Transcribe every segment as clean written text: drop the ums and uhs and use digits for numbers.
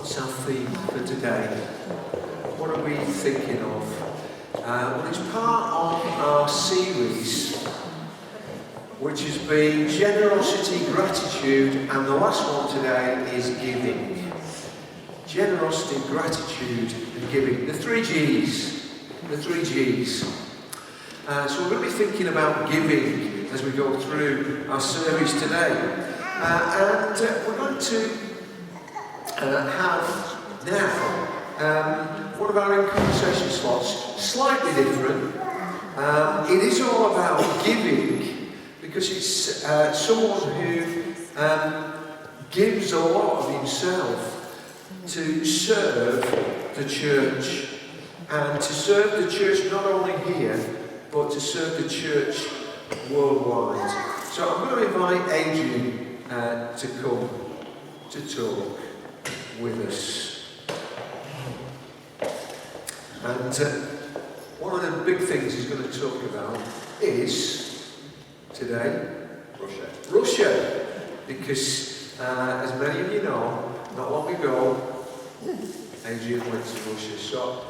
What's our theme for today? What are we thinking of? Well, it's part of our series, which has been generosity, gratitude, and the last one today is giving. Generosity, gratitude, and giving. The three G's. The three G's. So we're going to be thinking about giving as we go through our series today. And we're going to have now one of our in-conversation slots, slightly different. It is all about giving, because it's someone who gives a lot of himself to serve the church, and to serve the church not only here, but to serve the church worldwide. So I'm going to invite Adrian to come to talk with us. And one of the big things he's going to talk about is, today, Russia. Because, as many of you know, not long ago, Adrian went to Russia. So,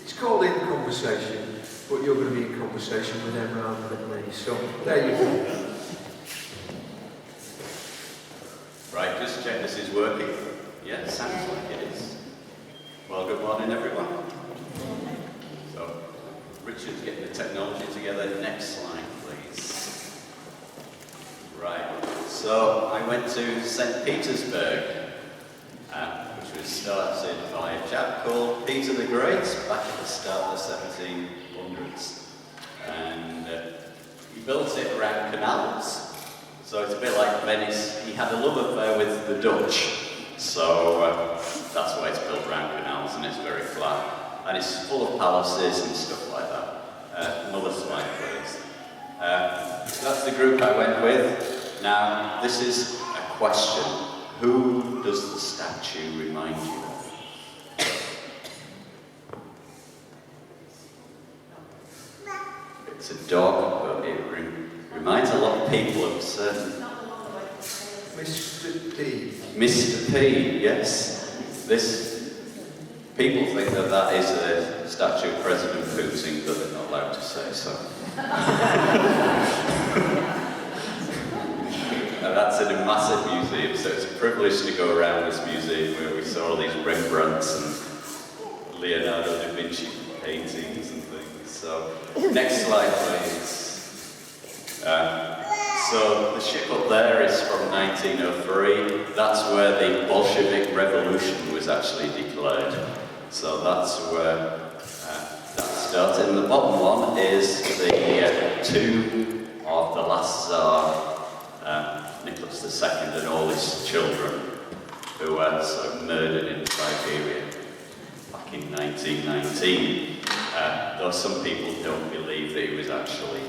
it's called In Conversation, but you're going to be in conversation with them rather than me. So, there you go. Right, just check this is working. Yeah, it sounds like it is. Well, good morning, everyone. So, Richard's getting the technology together. Next slide, please. Right, so I went to St. Petersburg, which was started by a chap called Peter the Great back at the start of the 1700s. And he built it around canals. So it's a bit like Venice. He had a love affair with the Dutch. So that's why it's built around canals, and it's very flat. And it's full of palaces and stuff like that. Another slide, please. That's the group I went with. Now, this is a question. Who does the statue remind you of? It's a dog, but it reminds a lot of people of certain... Mr. P. Mr. P, yes. People think that is a statue of President Putin, but they're not allowed to say so. And that's in a massive museum, so it's a privilege to go around this museum where we saw all these Rembrandts and Leonardo da Vinci paintings and things. So, next slide, please. So the ship up there is from 1903. That's where the Bolshevik Revolution was actually declared. So that's where that started. And the bottom one is the tomb of the last Tsar, Nicholas II, and all his children, who were sort of murdered in Siberia back in 1919. Though some people don't believe that he was actually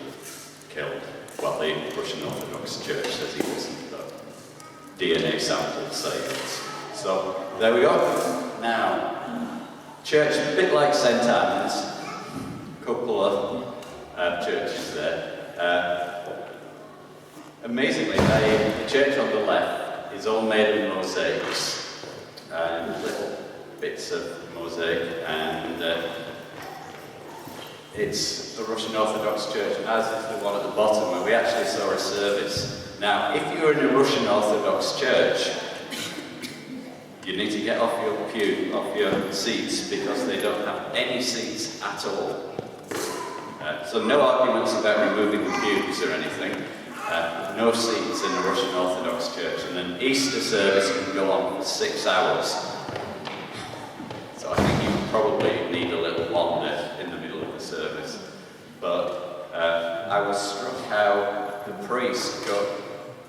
killed. Well, the Russian Orthodox Church says he wasn't, though. DNA samples say it. So, there we go. Now, church, a bit like St. Anne's, a couple of churches there. Amazingly, the church on the left is all made of mosaics, little bits of mosaic, and it's the Russian Orthodox Church, as is the one at the bottom, where we actually saw a service. Now, if you're in a Russian Orthodox Church, you need to get off your seats, because they don't have any seats at all. So no arguments about removing the pews or anything. No seats in a Russian Orthodox Church, and an Easter service can go on for 6 hours. So I think you probably need a little wander in the middle of the service. But I was struck how the priest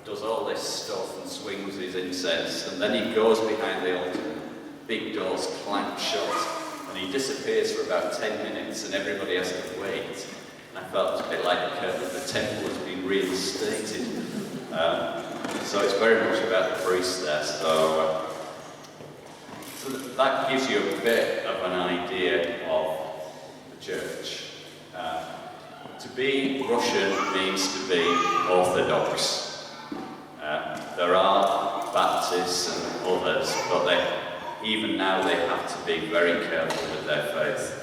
does all this stuff and swings his incense, and then he goes behind the altar, big doors clank shut, and he disappears for about 10 minutes, and everybody has to wait. And I felt it was a bit like the temple has been reinstated. So it's very much about the priest there. So that gives you a bit of an idea of the church. To be Russian means to be Orthodox. There are Baptists and others, but even now they have to be very careful with their faith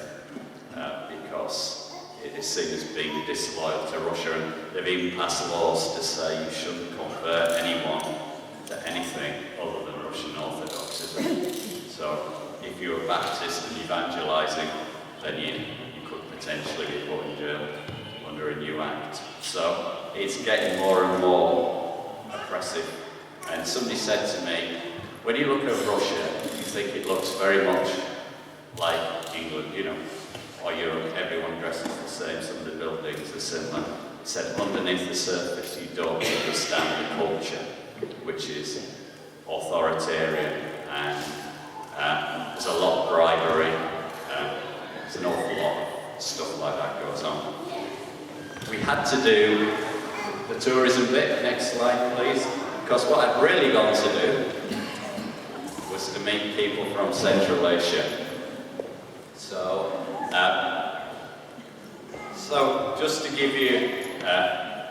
because it is seen as being disloyal to Russia, and they've even passed laws to say you shouldn't convert anyone to anything other than Russian Orthodoxism. So if you're a Baptist and evangelizing, then you could potentially be put in jail under a new act. So it's getting more and more oppressive. And somebody said to me, when you look at Russia, you think it looks very much like England, you know, or Europe. Everyone dresses the same, some of the buildings are similar. It said underneath the surface you don't understand the culture, which is authoritarian, and there's a lot of bribery, there's an awful lot of stuff like that goes on. We had to do the tourism bit, next slide please, because what I'd really gone to do was to meet people from Central Asia. So just to give you,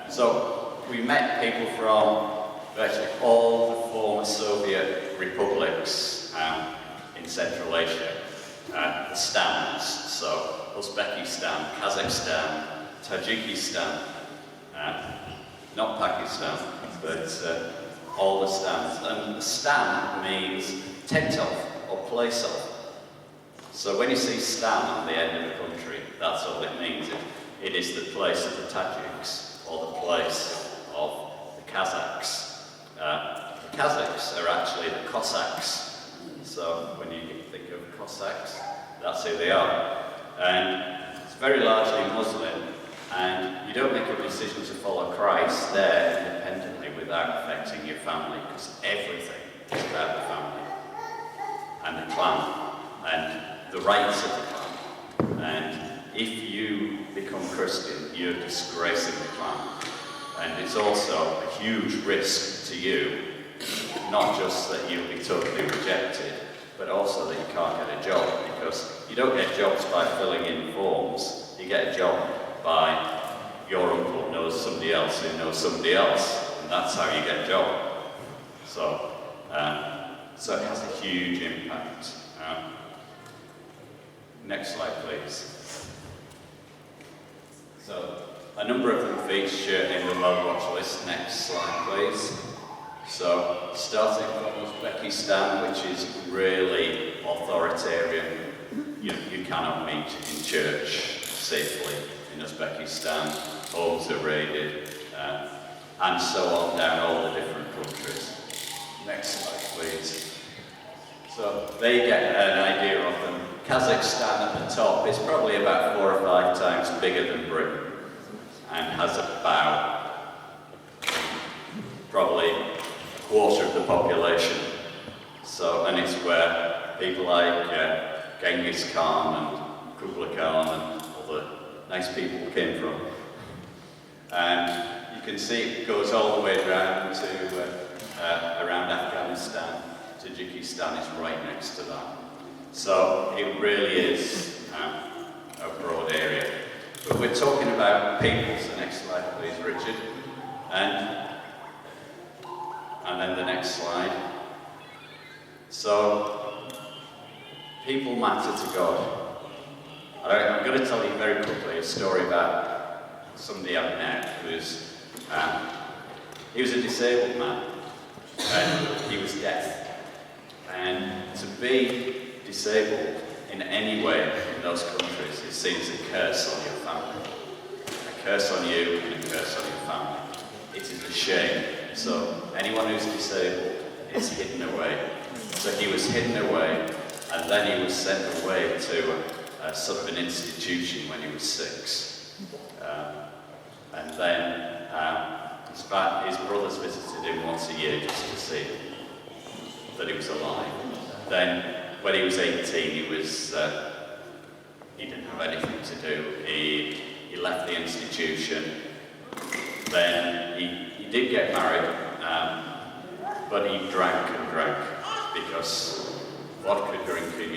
so we met people from virtually all the former Soviet republics in Central Asia, the Stans, so Uzbekistan, Kazakhstan, Tajikistan, not Pakistan, but all the Stans. And the Stan means tent of or place of. So when you see Stan on the end of the country, that's all it means. It is the place of the Tajiks, or the place of the Kazakhs. The Kazakhs are actually the Cossacks. So when you think of Cossacks, that's who they are. And it's very largely Muslim, and you don't make a decision to follow Christ there independently without affecting your family, because everything is about the family and the clan and the rights of the clan. And if you become Christian, you're disgracing the clan. And it's also a huge risk to you, not just that you'll be totally rejected, but also that you can't get a job, because you don't get jobs by filling in forms. You get a job by your uncle knows somebody else who knows somebody else, and that's how you get a job. So it has a huge impact. Next slide, please. So a number of them feature in the World Watch list. Next slide, please. So starting from Uzbekistan, which is really authoritarian. You cannot meet in church safely in Uzbekistan. Homes are raided, and so on down all the different countries. Next slide, please. So they get an idea of them. Kazakhstan at the top is probably about 4 or 5 times bigger than Britain, and has about probably a quarter of the population. So, and it's where people like Genghis Khan and Kublai Khan and all the nice people came from. And you can see it goes all the way around to around Afghanistan. Tajikistan is right next to that. So it really is a broad area. But we're talking about people. So next slide, please, Richard. And then the next slide. So people matter to God. I'm going to tell you very quickly a story about somebody I've met who's he was a disabled man, and he was deaf. And to be disabled in any way in those countries is seen as a curse on your family. A curse on you and a curse on your family. It is a shame. So anyone who's disabled is hidden away. So he was hidden away, and then he was sent away to sort of an institution when he was 6. And then his brothers visited him once a year just to see that he was alive. Then when he was 18, he didn't have anything to do. He left the institution. Then he did get married, but he drank and drank, because vodka drinking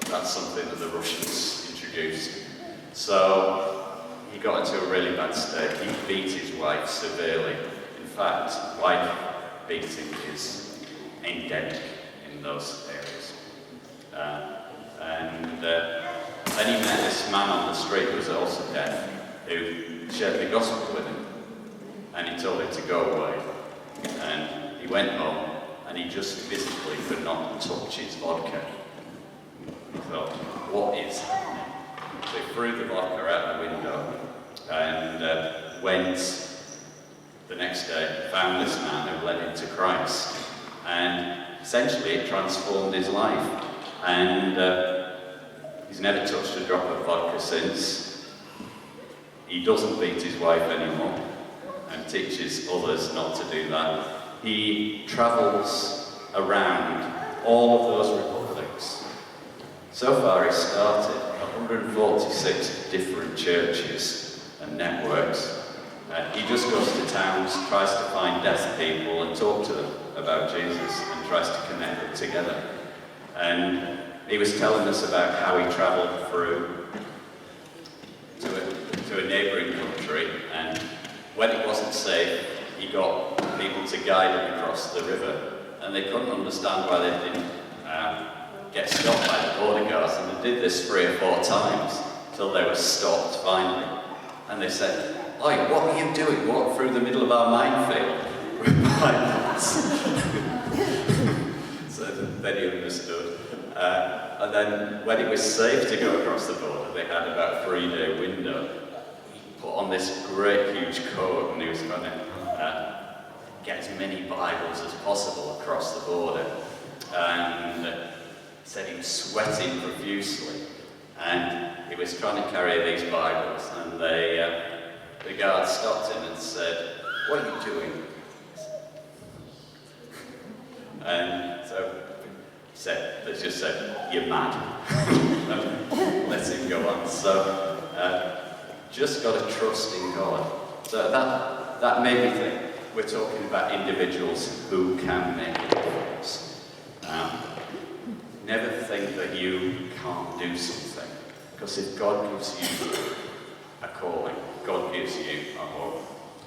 that's something that the Russians introduced. So he got into a really bad state. He beat his wife severely. In fact, wife beating is endemic in those areas. Then he met this man on the street who was also deaf, who shared the gospel with him. And he told him to go away. And he went home, and he just physically could not touch his vodka. He thought, what is happening? So he threw the vodka out the window and went the next day, found this man who led him to Christ. And essentially it transformed his life. And he's never touched a drop of vodka since. He doesn't beat his wife anymore and teaches others not to do that. He travels around all of those republics. So far he's started 146 different churches and networks. He just goes to towns, tries to find deaf people and talk to them about Jesus and tries to connect them together. And he was telling us about how he travelled through to a neighbouring country, and when it wasn't safe, he got people to guide him across the river, and they couldn't understand why they didn't get stopped by the border guards, and they did this 3 or 4 times till they were stopped finally. And they said, "Oi, what are you doing? Walk through the middle of our minefield with minefields." So then he understood. And then when it was safe to go across the border, they had about a 3-day window. He put on this great huge coat, and he was trying to get as many Bibles as possible across the border. And he said he was sweating profusely, and he was trying to carry these Bibles, and the guard stopped him and said, "What are you doing?" And so they just said, "You're mad." Let him go on. So just got to trust in God. So that made me think, we're talking about individuals who can make a difference. Never think that you can't do something, because if God gives you a calling, God gives you a hope.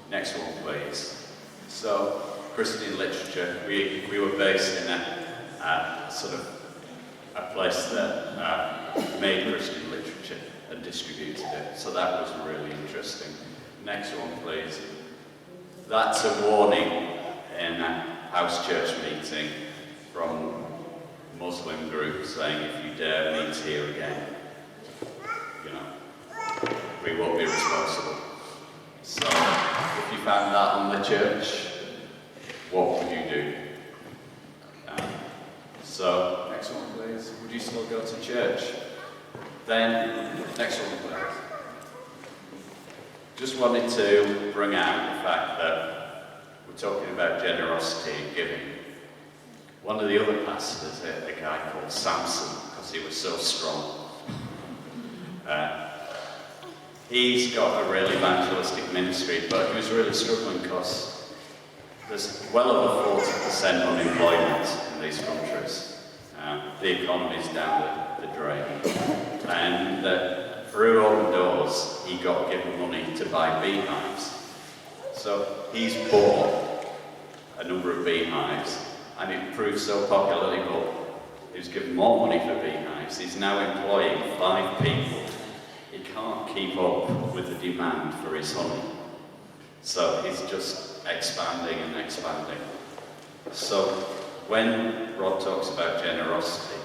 Next one, please. So, Christian literature, we were based in a sort of a place that made Christian literature and distributed it. So that was really interesting. Next one, please. That's a warning in a house church meeting from Muslim group saying, if you dare meet here again, we won't be responsible. So, if you found that on the church, what would you do? So, next one please. Would you still go to church? Then, next one please. Just wanted to bring out the fact that we're talking about generosity and giving. One of the other pastors, a guy called Samson, because he was so strong, he's got a really evangelistic ministry, but he was really struggling because there's well over 40% unemployment in these countries. The economy's down the drain. And through Open Doors, he got given money to buy beehives. So he's bought a number of beehives, and it proved so popular that he was given more money for beehives. He's now employing 5 people. He can't keep up with the demand for his honey. So he's just expanding and expanding. So when Rod talks about generosity,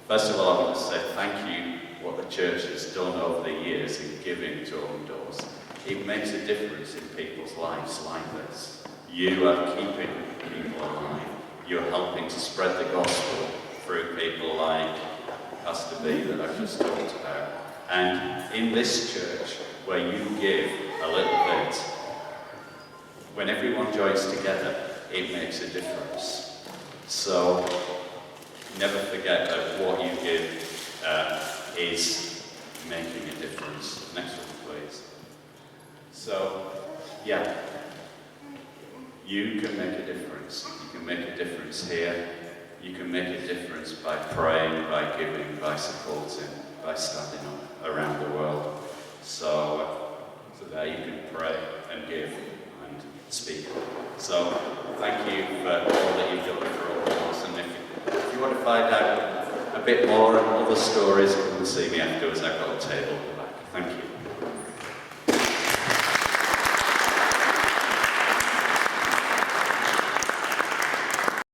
first of all I want to say thank you what the church has done over the years in giving to Open Doors. It makes a difference in people's lives like this. You are keeping people alive. You're helping to spread the gospel through people like Pastor B that I've just talked about. And in this church, where you give a little bit, when everyone joins together, it makes a difference. So never forget that what you give is making a difference. Next one, please. So, yeah, you can make a difference. You can make a difference here. You can make a difference by praying, by giving, by supporting, by standing up around the world. So there you can pray and give and speak. So thank you for all that you've done for all of us. And if find out a bit more and other stories, come and see me afterwards. I've got a table at the back. Thank you.